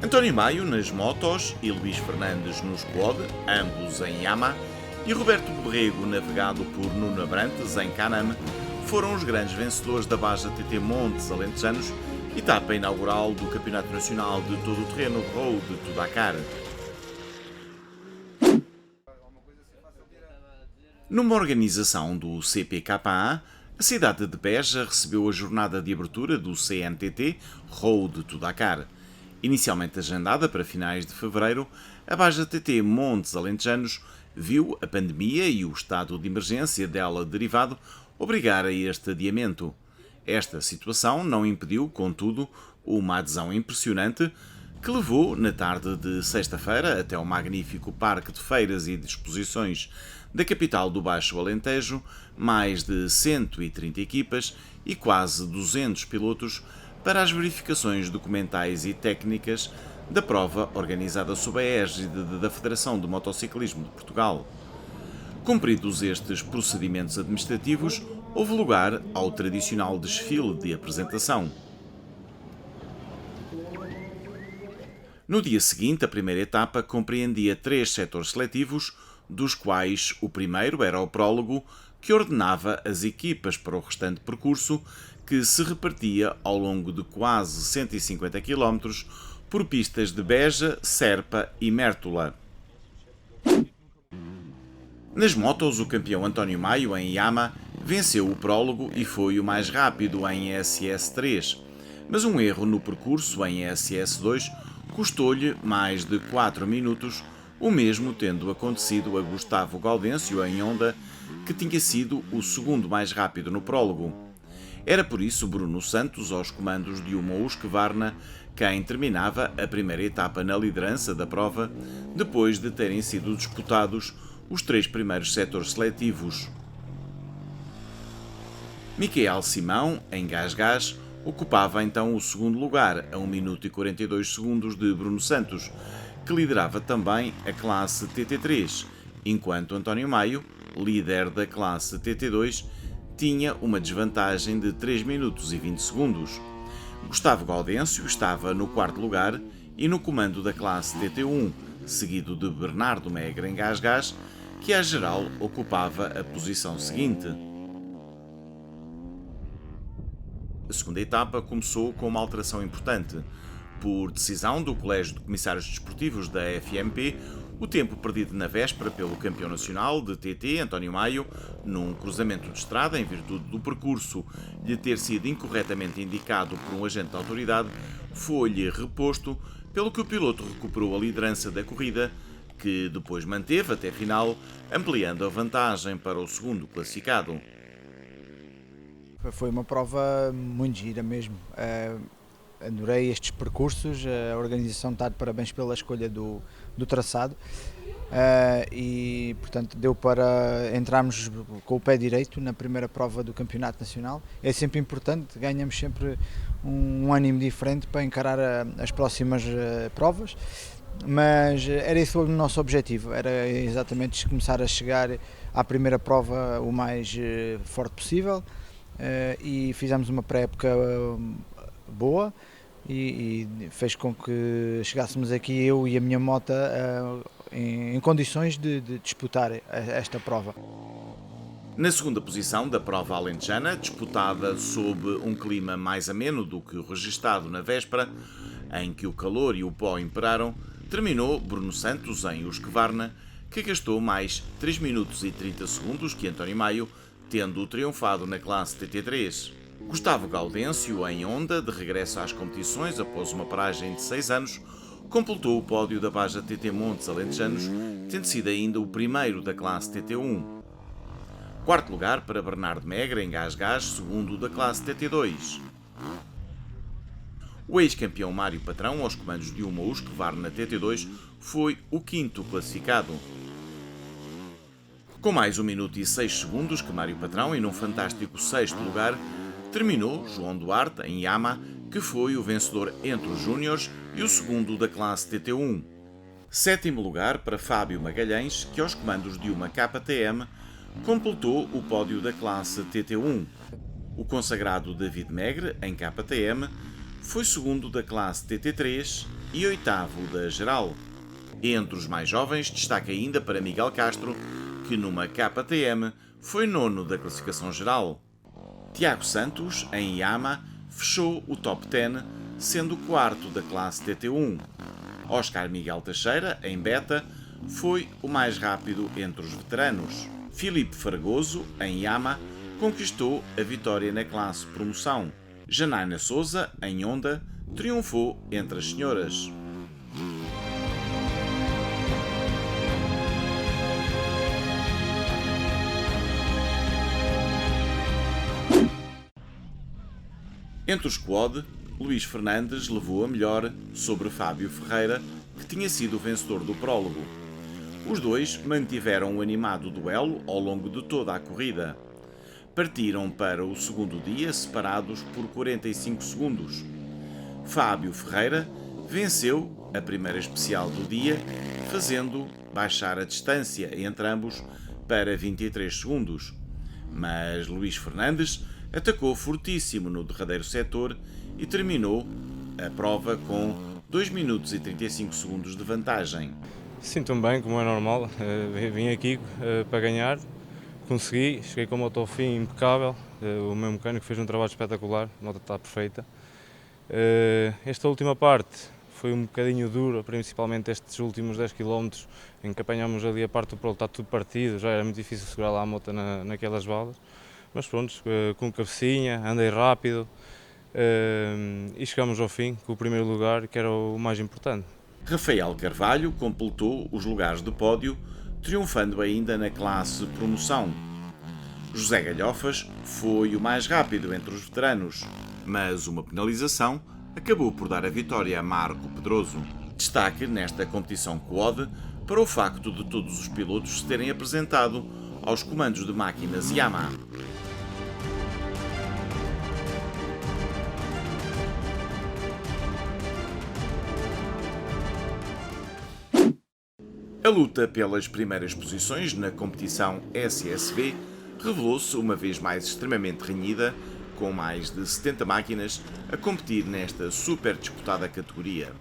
António Maio nas motos e Luís Fernandes nos quad, ambos em Yamaha, e Roberto Borrego, navegado por Nuno Abrantes em Can-Am, foram os grandes vencedores da Baja TT Montes Alentejanos, etapa inaugural do Campeonato Nacional de Todo o Terreno Road to Dakar. Numa organização do CPKA, a cidade de Beja recebeu a jornada de abertura do CNTT Road to Dakar. Inicialmente agendada para finais de fevereiro, a Baja TT Montes Alentejanos viu a pandemia e o estado de emergência dela derivado obrigar a este adiamento. Esta situação não impediu, contudo, uma adesão impressionante que levou, na tarde de sexta-feira, até ao magnífico Parque de Feiras e de Exposições da capital do Baixo Alentejo, mais de 130 equipas e quase 200 pilotos para as verificações documentais e técnicas da prova organizada sob a égide da Federação de Motociclismo de Portugal. Cumpridos estes procedimentos administrativos, houve lugar ao tradicional desfile de apresentação. No dia seguinte, a primeira etapa compreendia 3 setores seletivos, dos quais o primeiro era o prólogo, que ordenava as equipas para o restante percurso, que se repartia ao longo de quase 150 km por pistas de Beja, Serpa e Mértola. Nas motos, o campeão António Maio, em Yamaha, venceu o prólogo e foi o mais rápido em SS3, mas um erro no percurso em SS2 custou-lhe mais de 4 minutos, o mesmo tendo acontecido a Gustavo Gaudêncio em Honda, que tinha sido o segundo mais rápido no prólogo. Era por isso Bruno Santos, aos comandos de uma Husqvarna, quem terminava a primeira etapa na liderança da prova, depois de terem sido disputados os 3 primeiros setores seletivos. Michael Simão, em Gás-Gás, ocupava então o segundo lugar, a 1 minuto e 42 segundos de Bruno Santos, que liderava também a classe TT3, enquanto António Maio, líder da classe TT2, tinha uma desvantagem de 3 minutos e 20 segundos. Gustavo Gaudêncio estava no quarto lugar e no comando da classe TT1, seguido de Bernardo Megre em Gás-Gás, que à geral ocupava a posição seguinte. A segunda etapa começou com uma alteração importante. Por decisão do Colégio de Comissários Desportivos da FMP, o tempo perdido na véspera pelo campeão nacional de TT, António Maio, num cruzamento de estrada em virtude do percurso lhe ter sido incorretamente indicado por um agente da autoridade, foi-lhe reposto, pelo que o piloto recuperou a liderança da corrida, que depois manteve até final, ampliando a vantagem para o segundo classificado. Foi uma prova muito gira mesmo. Adorei estes percursos, a organização está de parabéns pela escolha do traçado e, portanto, deu para entrarmos com o pé direito na primeira prova do Campeonato Nacional. É sempre importante, ganhamos sempre um ânimo diferente para encarar as próximas provas, mas era esse o nosso objetivo, era exatamente começar a chegar à primeira prova o mais forte possível e fizemos uma pré-época boa e fez com que chegássemos aqui eu e a minha moto em condições de disputar esta prova. Na segunda posição da prova alentejana, disputada sob um clima mais ameno do que o registado na véspera, em que o calor e o pó imperaram, terminou Bruno Santos em Husqvarna, que gastou mais 3 minutos e 30 segundos que António Maio, tendo triunfado na classe TT3. Gustavo Gaudêncio, em Honda, de regresso às competições após uma paragem de 6 anos, completou o pódio da Baja TT Montes Alentejanos, tendo sido ainda o primeiro da classe TT1. Quarto lugar para Bernardo Megre, em Gás-Gás, segundo da classe TT2. O ex-campeão Mário Patrão, aos comandos de uma Husqvarna TT2, foi o quinto classificado. Com mais 1 minuto e 6 segundos que Mário Patrão, e num fantástico sexto lugar, terminou João Duarte, em Yamaha, que foi o vencedor entre os júniores e o segundo da classe TT1. Sétimo lugar para Fábio Magalhães, que aos comandos de uma KTM completou o pódio da classe TT1. O consagrado David Megre, em KTM, foi segundo da classe TT3 e oitavo da geral. Entre os mais jovens, destaca ainda para Miguel Castro, que numa KTM foi nono da classificação geral. Tiago Santos, em Yamaha, fechou o top 10, sendo quarto da classe TT1. Oscar Miguel Teixeira, em Beta, foi o mais rápido entre os veteranos. Filipe Fragoso, em Yamaha, conquistou a vitória na classe promoção. Janaina Souza, em Honda, triunfou entre as senhoras. Entre os quad, Luís Fernandes levou a melhor sobre Fábio Ferreira, que tinha sido o vencedor do prólogo. Os dois mantiveram um animado duelo ao longo de toda a corrida. Partiram para o segundo dia separados por 45 segundos. Fábio Ferreira venceu a primeira especial do dia, fazendo baixar a distância entre ambos para 23 segundos. Mas Luís Fernandes atacou fortíssimo no derradeiro setor e terminou a prova com 2 minutos e 35 segundos de vantagem. Sinto-me bem, como é normal, vim aqui para ganhar, consegui, cheguei com a moto ao fim impecável, o meu mecânico fez um trabalho espetacular, a moto está perfeita. Esta última parte foi um bocadinho dura, principalmente estes últimos 10 km, em que apanhámos ali a parte do prolo, está tudo partido, já era muito difícil segurar lá a moto naquelas balas. Mas pronto, com cabecinha, andei rápido e chegamos ao fim com o primeiro lugar, que era o mais importante. Rafael Carvalho completou os lugares de pódio, triunfando ainda na classe promoção. José Galhofas foi o mais rápido entre os veteranos, mas uma penalização acabou por dar a vitória a Marco Pedroso. Destaque nesta competição quad para o facto de todos os pilotos se terem apresentado aos comandos de máquinas Yamaha. A luta pelas primeiras posições na competição SSV revelou-se uma vez mais extremamente renhida, com mais de 70 máquinas a competir nesta super disputada categoria.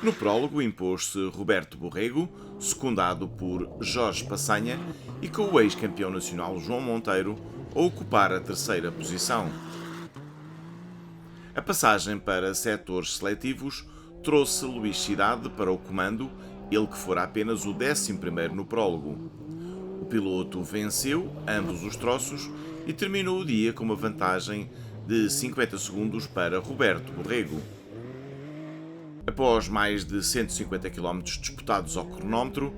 No prólogo impôs-se Roberto Borrego, secundado por Jorge Passanha e com o ex-campeão nacional João Monteiro a ocupar a terceira posição. A passagem para setores seletivos trouxe Luís Cidade para o comando, ele que fora apenas o 11º no prólogo. O piloto venceu ambos os troços e terminou o dia com uma vantagem de 50 segundos para Roberto Borrego. Após mais de 150 km disputados ao cronómetro,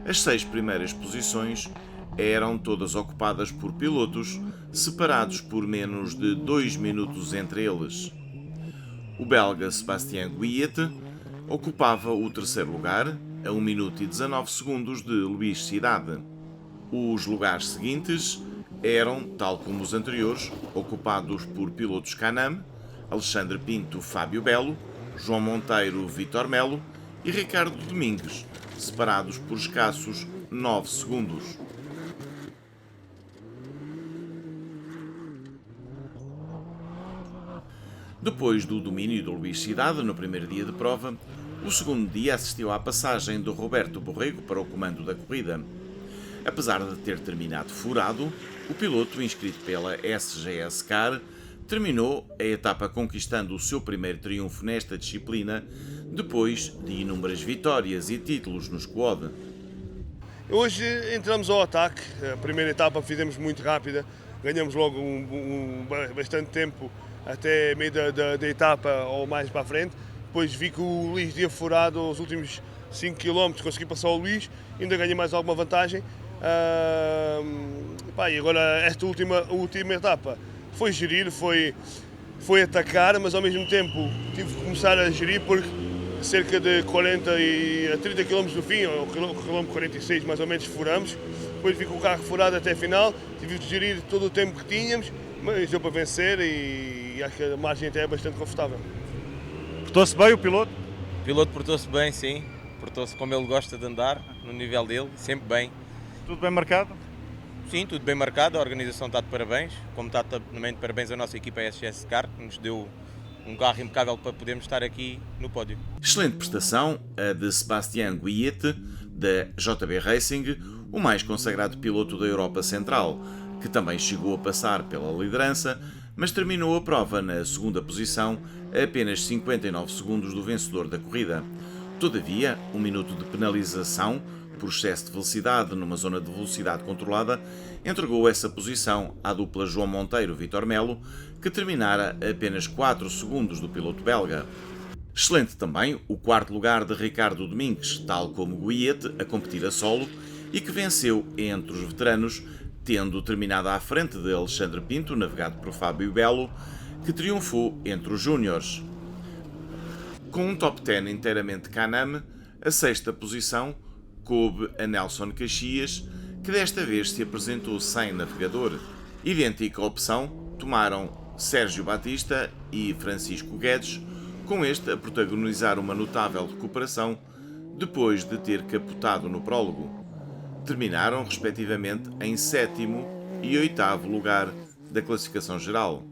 as 6 primeiras posições eram todas ocupadas por pilotos separados por menos de 2 minutos entre eles. O belga Sébastien Guillet ocupava o terceiro lugar, a 1 minuto e 19 segundos de Luís Cidade. Os lugares seguintes eram, tal como os anteriores, ocupados por pilotos Can-Am, Alexandre Pinto, Fábio Belo, João Monteiro, Vítor Melo e Ricardo Domingues, separados por escassos 9 segundos. Depois do domínio do Luís Cidade no primeiro dia de prova, o segundo dia assistiu à passagem de Roberto Borrego para o comando da corrida. Apesar de ter terminado furado, o piloto inscrito pela SGS Car terminou a etapa conquistando o seu primeiro triunfo nesta disciplina, depois de inúmeras vitórias e títulos no quad. Hoje entramos ao ataque, a primeira etapa fizemos muito rápida, ganhamos logo bastante tempo até meio da etapa ou mais para a frente. Depois vi que o Luís ia furado os últimos 5 km, consegui passar o Luís, ainda ganhei mais alguma vantagem. E agora esta última etapa foi gerir, foi atacar, mas ao mesmo tempo tive que começar a gerir porque cerca de 40 a 30 km do fim, ou quilómetro 46 mais ou menos, furamos. Depois vi com o carro furado até a final, tive de gerir todo o tempo que tínhamos, mas deu para vencer e acho que a margem até é bastante confortável. Portou-se bem o piloto? O piloto portou-se bem, sim. Portou-se como ele gosta de andar, no nível dele, sempre bem. Tudo bem marcado? Sim, tudo bem marcado, a organização está de parabéns. Como está também de parabéns a nossa equipa SGS Car, que nos deu um carro impecável para podermos estar aqui no pódio. Excelente prestação a de Sebastián Guiete, da JB Racing, o mais consagrado piloto da Europa Central, que também chegou a passar pela liderança, mas terminou a prova na segunda posição, a apenas 59 segundos do vencedor da corrida. Todavia, um minuto de penalização por excesso de velocidade numa zona de velocidade controlada entregou essa posição à dupla João Monteiro-Vítor Melo, que terminara a apenas 4 segundos do piloto belga. Excelente também o quarto lugar de Ricardo Domingues, tal como Guiete, a competir a solo e que venceu entre os veteranos, tendo terminado à frente de Alexandre Pinto, navegado por Fábio Belo, que triunfou entre os júniores. Com um top 10 inteiramente Can-Am, a sexta posição coube a Nelson Caxias, que desta vez se apresentou sem navegador. Idêntica opção tomaram Sérgio Batista e Francisco Guedes, com este a protagonizar uma notável recuperação depois de ter capotado no prólogo. Terminaram, respectivamente, em 7º e 8º lugar da classificação geral.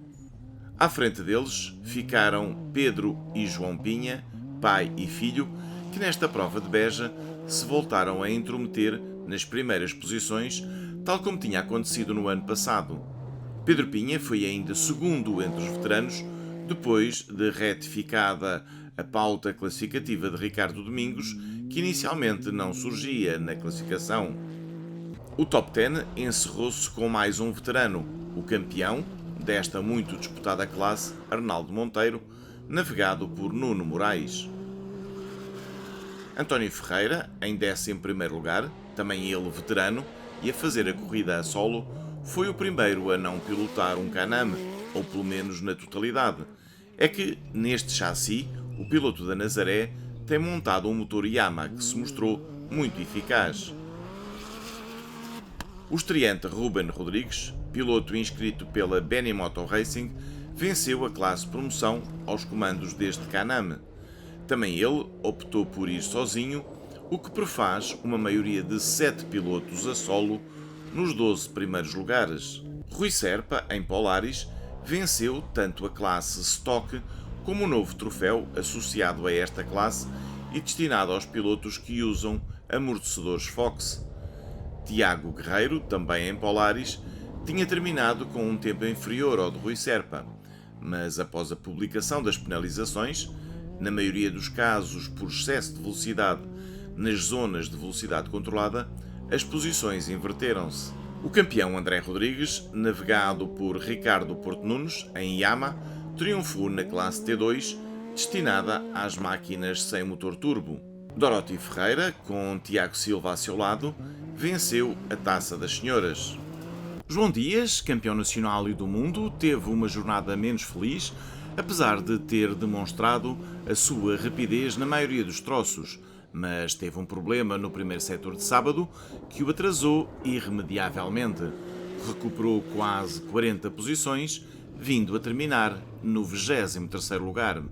À frente deles ficaram Pedro e João Pinha, pai e filho, que nesta prova de Beja se voltaram a intrometer nas primeiras posições, tal como tinha acontecido no ano passado. Pedro Pinha foi ainda segundo entre os veteranos, depois de retificada a pauta classificativa de Ricardo Domingos, que inicialmente não surgia na classificação. O top 10 encerrou-se com mais um veterano, o campeão desta muito disputada classe, Arnaldo Monteiro, navegado por Nuno Moraes. António Ferreira, em 11º lugar, também ele veterano, e a fazer a corrida a solo, foi o primeiro a não pilotar um Can-Am, ou pelo menos na totalidade. É que, neste chassi, o piloto da Nazaré tem montado um motor Yamaha que se mostrou muito eficaz. O estreante Ruben Rodrigues, piloto inscrito pela Benimoto Racing, venceu a classe promoção aos comandos deste Can-Am. Também ele optou por ir sozinho, o que prefaz uma maioria de 7 pilotos a solo nos 12 primeiros lugares. Rui Serpa, em Polaris, venceu tanto a classe Stock como o novo troféu associado a esta classe e destinado aos pilotos que usam amortecedores Fox. Tiago Guerreiro, também em Polaris, tinha terminado com um tempo inferior ao de Rui Serpa, mas após a publicação das penalizações, na maioria dos casos por excesso de velocidade nas zonas de velocidade controlada, as posições inverteram-se. O campeão André Rodrigues, navegado por Ricardo Porto Nunes, em Yamaha, triunfou na classe T2, destinada às máquinas sem motor turbo. Dorothy Ferreira, com Tiago Silva a seu lado, venceu a Taça das Senhoras. João Dias, campeão nacional e do mundo, teve uma jornada menos feliz, apesar de ter demonstrado a sua rapidez na maioria dos troços, mas teve um problema no primeiro setor de sábado que o atrasou irremediavelmente. Recuperou quase 40 posições, vindo a terminar no 23º lugar.